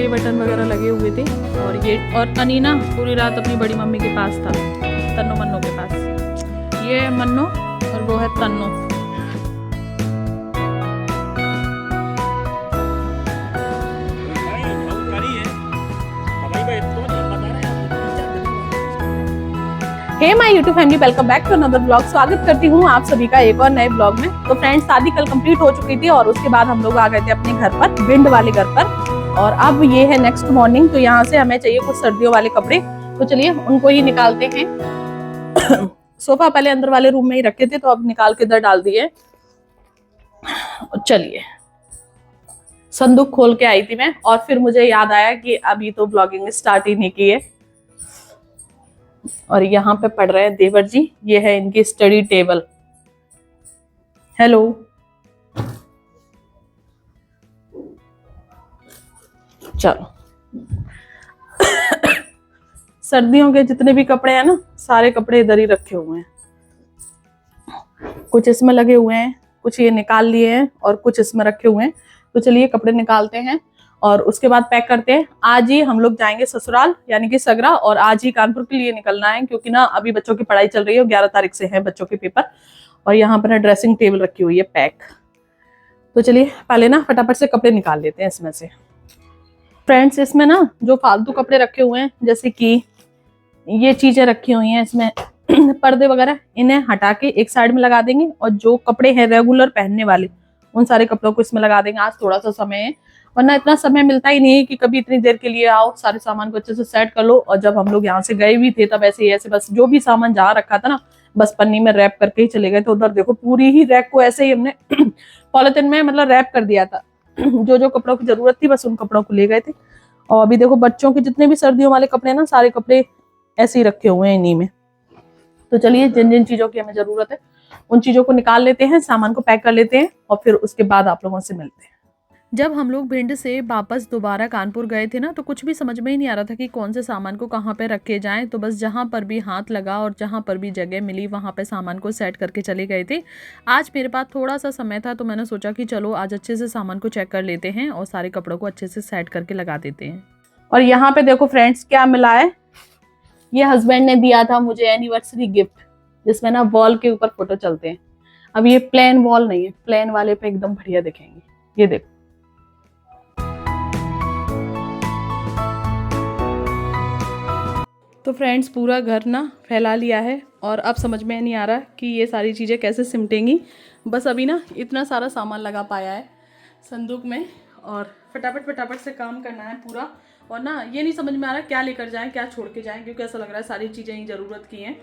Play button वगैरह लगे हुए थे। और अनीना पूरी रात अपनी बड़ी मम्मी के पास था, तन्नो मन्नो के पास। ये है मन्नो और वो है Tanno. Hey my YouTube family, welcome back to another blog. स्वागत करती हूँ आप सभी का एक और नए ब्लॉग में। तो फ्रेंड्स, शादी कल कंप्लीट हो चुकी थी और उसके बाद हम लोग आ गए थे अपने घर पर, विंड वाले घर पर। और अब ये है नेक्स्ट मॉर्निंग। तो यहाँ से हमें चाहिए कुछ सर्दियों वाले कपड़े, तो चलिए उनको ही निकालते हैं। सोफा पहले अंदर वाले रूम में ही रखे थे, तो अब निकाल के इधर डाल दिए। चलिए, संदूक खोल के आई थी मैं और फिर मुझे याद आया कि अभी तो ब्लॉगिंग स्टार्ट ही नहीं की है। और यहाँ पे पढ़ रहे हैं देवर जी, ये है इनकी स्टडी टेबल। हेलो, चलो। सर्दियों के जितने भी कपड़े हैं ना, सारे कपड़े इधर ही रखे हुए हैं। कुछ इसमें लगे हुए हैं, कुछ ये निकाल लिए हैं और कुछ इसमें रखे हुए हैं। तो चलिए कपड़े निकालते हैं और उसके बाद पैक करते हैं। आज ही हम लोग जाएंगे ससुराल, यानी कि सगरा, और आज ही कानपुर के लिए निकलना है, क्योंकि ना अभी बच्चों की पढ़ाई चल रही है। 11 तारीख से है बच्चों के पेपर। और यहाँ पर ड्रेसिंग टेबल रखी हुई है पैक। तो चलिए पहले ना फटाफट से कपड़े निकाल लेते हैं इसमें से। फ्रेंड्स, इसमें ना जो फालतू कपड़े रखे हुए हैं, जैसे कि ये चीजें रखी हुई हैं इसमें, पर्दे वगैरह, इन्हें हटा के एक साइड में लगा देंगे। और जो कपड़े हैं रेगुलर पहनने वाले, उन सारे कपड़ों को इसमें लगा देंगे। आज थोड़ा सा समय है, वरना इतना समय मिलता ही नहीं है कि कभी इतनी देर के लिए आओ, सारे सामान को अच्छे से सेट कर लो। और जब हम लोग यहाँ से गए भी थे तब ऐसे ही ऐसे बस जो भी सामान जहाँ रखा था ना, बस पन्नी में रैप करके ही चले गए थे। उधर देखो पूरी ही रैक को ऐसे ही हमने पॉलिथीन में मतलब रैप कर दिया था। जो जो कपड़ों की जरूरत थी बस उन कपड़ों को ले गए थे। और अभी देखो बच्चों के जितने भी सर्दियों वाले कपड़े ना, सारे कपड़े ऐसे ही रखे हुए हैं इन्हीं में। तो चलिए जिन जिन चीजों की हमें जरूरत है उन चीजों को निकाल लेते हैं, सामान को पैक कर लेते हैं और फिर उसके बाद आप लोगों से मिलते हैं। जब हम लोग भिंड से वापस दोबारा कानपुर गए थे ना, तो कुछ भी समझ में ही नहीं आ रहा था कि कौन से सामान को कहाँ पे रखे जाएं। तो बस जहाँ पर भी हाथ लगा और जहाँ पर भी जगह मिली वहाँ पे सामान को सेट करके चले गए थे। आज मेरे पास थोड़ा सा समय था, तो मैंने सोचा कि चलो आज अच्छे से सामान को चेक कर लेते हैं और सारे कपड़ों को अच्छे से सेट करके लगा देते हैं। और यहाँ पे देखो फ्रेंड्स क्या मिला है। ये हस्बैंड ने दिया था मुझे एनिवर्सरी गिफ्ट, जिसमें ना वॉल के ऊपर फोटो चलते हैं। अब ये प्लेन वॉल नहीं है, प्लेन वाले पे एकदम बढ़िया दिखेंगे। ये देखो, तो फ्रेंड्स पूरा घर ना फैला लिया है और अब समझ में नहीं आ रहा कि ये सारी चीज़ें कैसे सिमटेंगी। बस अभी ना इतना सारा सामान लगा पाया है संदूक में और फटाफट से काम करना है पूरा। और ना ये नहीं समझ में आ रहा क्या लेकर जाएं क्या छोड़ के जाएं, क्योंकि ऐसा लग रहा है सारी चीज़ें ही ज़रूरत की हैं।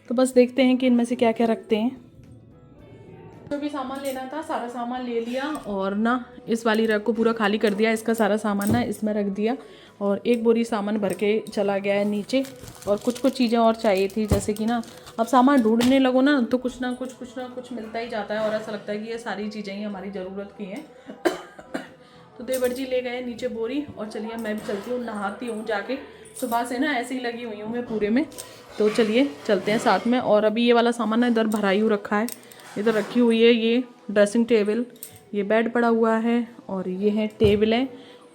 तो बस देखते हैं कि इनमें से क्या क्या रखते हैं। जो भी सामान लेना था सारा सामान ले लिया और ना इस वाली रैक को पूरा खाली कर दिया। इसका सारा सामान ना इसमें रख दिया और एक बोरी सामान भर के चला गया है नीचे। और कुछ चीज़ें और चाहिए थी, जैसे कि ना अब सामान ढूंढने लगो ना तो कुछ ना कुछ मिलता ही जाता है और ऐसा लगता है कि ये सारी चीज़ें ही हमारी ज़रूरत की हैं। तो देवर जी ले गए नीचे बोरी और चलिए मैं भी चलती हूँ, नहाती हूँ जाके। सुबह से ना ऐसे ही लगी हुई हूँ मैं पूरे में। तो चलिए चलते हैं साथ में। और अभी ये वाला सामान ना इधर भरा ही रखा है, इधर रखी हुई है ये ड्रेसिंग टेबल, ये बेड पड़ा हुआ है और ये है टेबल है।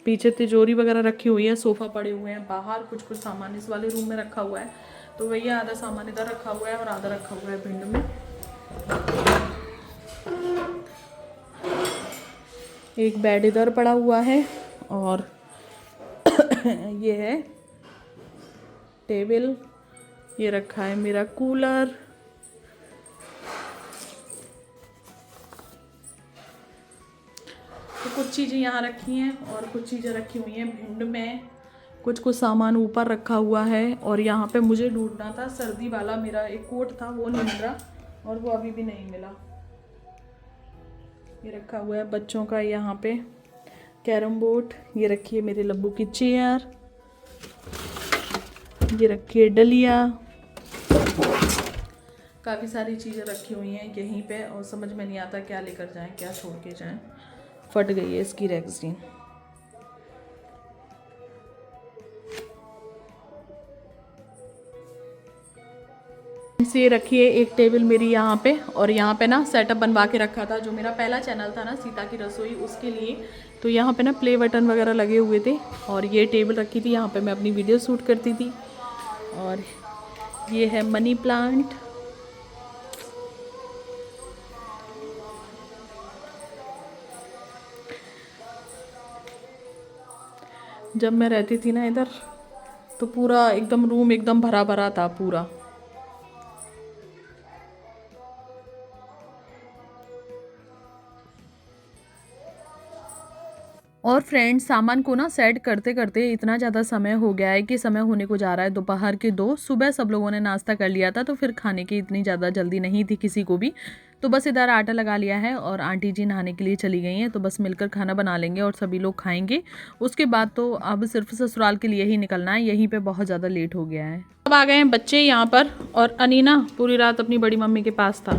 पीछे तिजोरी वगैरह रखी हुई है, सोफ़ा पड़े हुए हैं बाहर, कुछ सामान इस वाले रूम में रखा हुआ है। तो वही आधा सामान इधर रखा हुआ है और आधा रखा हुआ है भिंड में। एक बेड इधर पड़ा हुआ है और ये है टेबल, ये रखा है मेरा कूलर। तो कुछ चीज़ें यहाँ रखी हैं और कुछ चीज़ें रखी हुई हैं भिंड में। कुछ सामान ऊपर रखा हुआ है और यहाँ पे मुझे ढूंढना था सर्दी वाला, मेरा एक कोट था वो नहीं मिल रहा और वो अभी भी नहीं मिला। ये रखा हुआ है बच्चों का यहाँ पे कैरम बोर्ड, ये रखी है मेरे लब्बू की चेयर, ये रखी है डलिया। काफ़ी सारी चीज़ें रखी हुई हैं यहीं पे और समझ में नहीं आता क्या लेकर जाएं क्या छोड़ के जाएं। फट गई है इसकी रैगज़ीन। ये रखी है एक टेबल मेरी यहाँ पे, और यहाँ पे ना सेटअप बनवा के रखा था जो मेरा पहला चैनल था ना सीता की रसोई, उसके लिए। तो यहाँ पे ना प्ले बटन वगैरह लगे हुए थे, और ये टेबल रखी थी, यहाँ पे मैं अपनी वीडियो शूट करती थी। और ये है मनी प्लांट। जब मैं रहती थी ना इधर तो पूरा एकदम रूम एकदम भरा भरा था पूरा। और फ्रेंड्स, सामान को ना सेट करते करते इतना ज़्यादा समय हो गया है कि समय होने को जा रहा है दोपहर के 2। सुबह सब लोगों ने नाश्ता कर लिया था, तो फिर खाने की इतनी ज़्यादा जल्दी नहीं थी किसी को भी। तो बस इधर आटा लगा लिया है और आंटी जी नहाने के लिए चली गई हैं, तो बस मिलकर खाना बना लेंगे और सभी लोग खाएंगे। उसके बाद तो अब सिर्फ ससुराल के लिए ही निकलना है, यहीं पे बहुत ज़्यादा लेट हो गया है। अब आ गए हैं बच्चे यहाँ पर, और अनीना पूरी रात अपनी बड़ी मम्मी के पास था,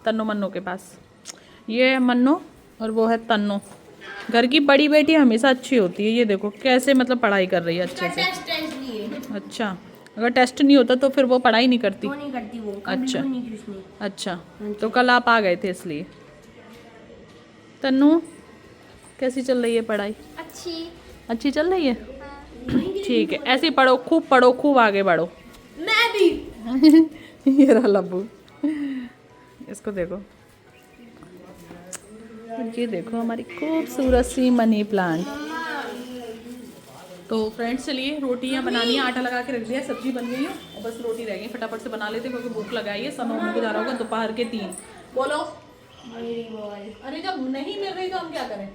तन्नो मन्नो के पास। ये है मन्नो और वो है तन्नो। घर की बड़ी बेटी हमेशा अच्छी होती है। ये देखो कैसे मतलब पढ़ाई कर रही है अच्छे से। अच्छा, अगर टेस्ट नहीं होता तो फिर वो पढ़ाई नहीं करती? वो नहीं करती वो। अच्छा अच्छा, तो कल आप आ गए थे इसलिए। तन्नू कैसी चल रही है पढ़ाई? अच्छी चल रही है। ठीक है, ऐसे ही पढ़ो, खूब आगे बढ़ो। मैं भी। ये रहा लब्बू, इसको देखो। ये देखो हमारी खूबसूरत सी मनी प्लांट। तो फ्रेंड्स चलिए रोटियां बनानी है, आटा लगा के रख दिया, सब्जी बन गई है और बस रोटी रह गई। फटाफट से बना लेते क्योंकि भूख लगाई है। समय होने को जा रहा होगा दोपहर के 3। बोलो। अरे जब नहीं मिल रही तो हम क्या करें?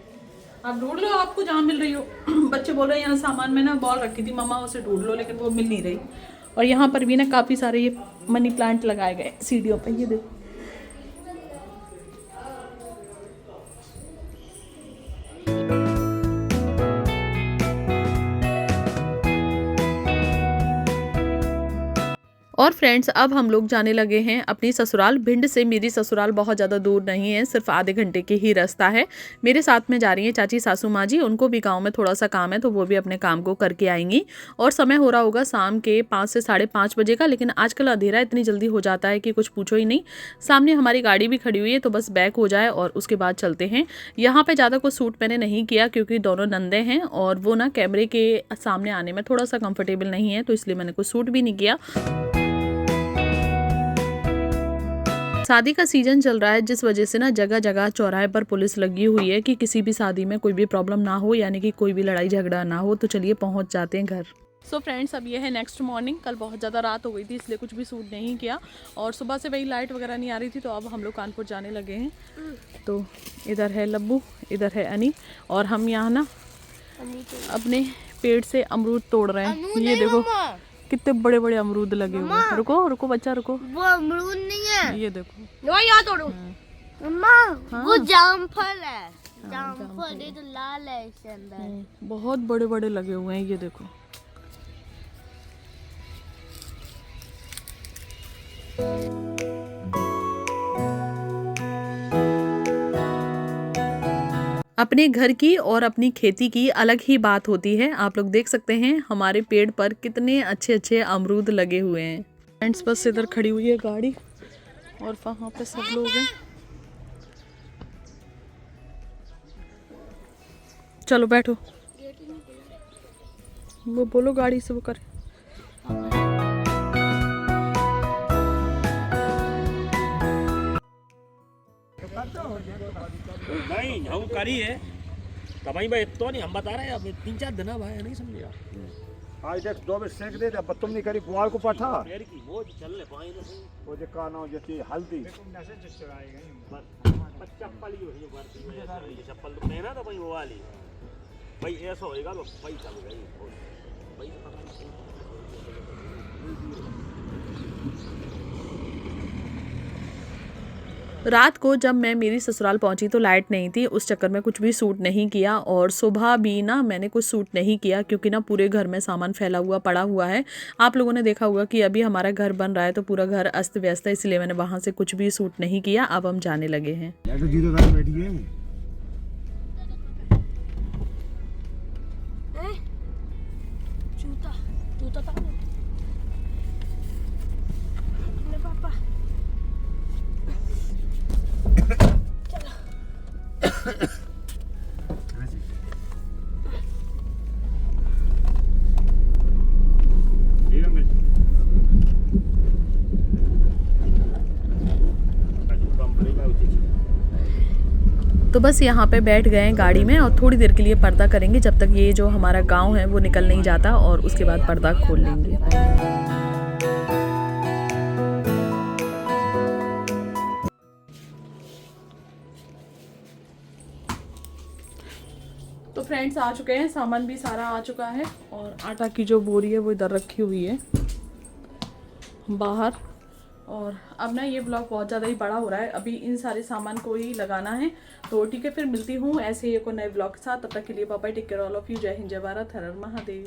आप ढूंढ लो, आपको जहाँ मिल रही हो। बच्चे बोल रहे हैं यहाँ सामान में ना बॉल रखी थी मम्मा, उसे ढूंढ लो, लेकिन वो मिल नहीं रही। और यहाँ पर भी ना काफ़ी सारे ये मनी प्लांट लगाए गए सीढ़ियों पर, ये देखो। और फ्रेंड्स, अब हम लोग जाने लगे हैं अपनी ससुराल। भिंड से मेरी ससुराल बहुत ज़्यादा दूर नहीं है, सिर्फ आधे घंटे के ही रास्ता है। मेरे साथ में जा रही हैं चाची सासू माँ जी, उनको भी गांव में थोड़ा सा काम है, तो वो भी अपने काम को करके आएंगी। और समय हो रहा होगा शाम के 5 से 5:30 बजे का, लेकिन आजकल अंधेरा इतनी जल्दी हो जाता है कि कुछ पूछो ही नहीं। सामने हमारी गाड़ी भी खड़ी हुई है, तो बस बैक हो जाए और उसके बाद चलते हैं। यहाँ पर ज़्यादा कुछ सूट मैंने नहीं किया क्योंकि दोनों नंदे हैं और वो ना कैमरे के सामने आने में थोड़ा सा कंफर्टेबल नहीं है, तो इसलिए मैंने कुछ सूट भी नहीं किया। शादी का सीजन चल रहा है, जिस वजह से ना जगह जगह चौराहे पर पुलिस लगी हुई है कि किसी भी शादी में कोई भी प्रॉब्लम ना हो, यानी कि कोई भी लड़ाई झगड़ा ना हो। तो चलिए पहुंच जाते हैं घर। सो फ्रेंड्स, अब ये है नेक्स्ट मॉर्निंग। कल बहुत ज़्यादा रात हो गई थी इसलिए कुछ भी शूट नहीं किया, और सुबह से वही लाइट वगैरह नहीं आ रही थी, तो अब हम लोग कानपुर जाने लगे हैं। तो इधर है लब्बू, इधर है अनी, और हम यहाँ ना अपने पेड़ से अमरूद तोड़ रहे हैं। ये देखो कितने बड़े बड़े अमरूद लगे हुए हैं। रुको रुको बच्चा रुको, वो अमरूद नहीं है, ये देखो। वो यहाँ तोड़ो मम्मा। हाँ? वो जामफल है। जामफल ये तो लाल है इसके अंदर। बहुत बड़े बड़े लगे हुए हैं, ये देखो। अपने घर की और अपनी खेती की अलग ही बात होती है। आप लोग देख सकते हैं हमारे पेड़ पर कितने अच्छे अच्छे अमरूद लगे हुए हैं। फ्रेंड्स, बस इधर खड़ी हुई है गाड़ी और वहाँ पे सब लोग हैं। चलो बैठो, वो बोलो गाड़ी से वो करे। नहीं हम करी है तो भाई भाई तो नहीं हम बता रहे हैं, अब 3-4 दिन भाई नहीं समझेगा। आज देख 2 बजे सेक दे, अब तुम नहीं करी बुआल को पठा पेड़ की वो चल ले पाए ना वो जे कानो जती हल्दी चप्पल ही है, वर्ती चप्पल तो पहना था भाई वो वाली। भाई ऐसा होएगा तो पैसा चल गई रात को जब मैं मेरी ससुराल पहुंची तो लाइट नहीं थी, उस चक्कर में कुछ भी सूट नहीं किया। और सुबह भी ना मैंने कुछ सूट नहीं किया क्योंकि ना पूरे घर में सामान फैला हुआ पड़ा हुआ है। आप लोगों ने देखा होगा कि अभी हमारा घर बन रहा है तो पूरा घर अस्त व्यस्त है, इसलिए मैंने वहां से कुछ भी सूट नहीं किया। अब हम जाने लगे हैं। जूता जूता पापा तो बस यहाँ पे बैठ गए हैं गाड़ी में और थोड़ी देर के लिए पर्दा करेंगे जब तक ये जो हमारा गांव है वो निकल नहीं जाता, और उसके बाद पर्दा खोल लेंगे। तो फ्रेंड्स आ चुके हैं, सामान भी सारा आ चुका है और आटा की जो बोरी है वो इधर रखी हुई है बाहर। और अब ना ये ब्लॉग बहुत ज़्यादा ही बड़ा हो रहा है, अभी इन सारे सामान को ही लगाना है। तो ठीक है, फिर मिलती हूँ ऐसे ही एक नए ब्लॉग के साथ। तब तक के लिए bye bye, take care all of you, Jai Hind, जय भारत, हर हर महादेव।